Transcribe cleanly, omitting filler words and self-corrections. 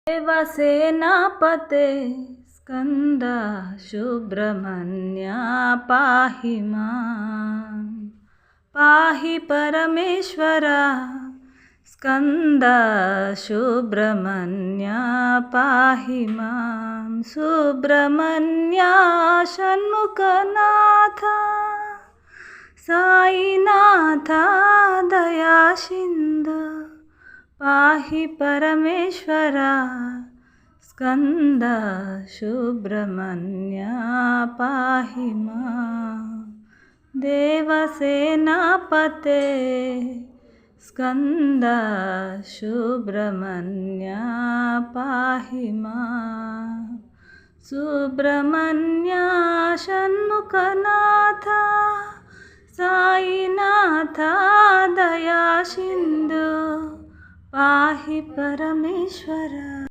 देवसेनापते स्कंदा सुब्रह्मण्या पाहि मां पाहि परमेश्वरा स्कंदा सुब्रह्मण्या पाहि मां सुब्रह्मण्या षण्मुखनाथा साईनाथा दया सिंधु पाहि परमेश्वरा स्कंदा सुब्रह्मण्या पाहि मां देवसेनापते स्कंदा सुब्रह्मण्या पाहि मां सुब्रह्मण्या षण्मुखनाथा साईनाथा दया सिंधु पाहि परमेश्वरा।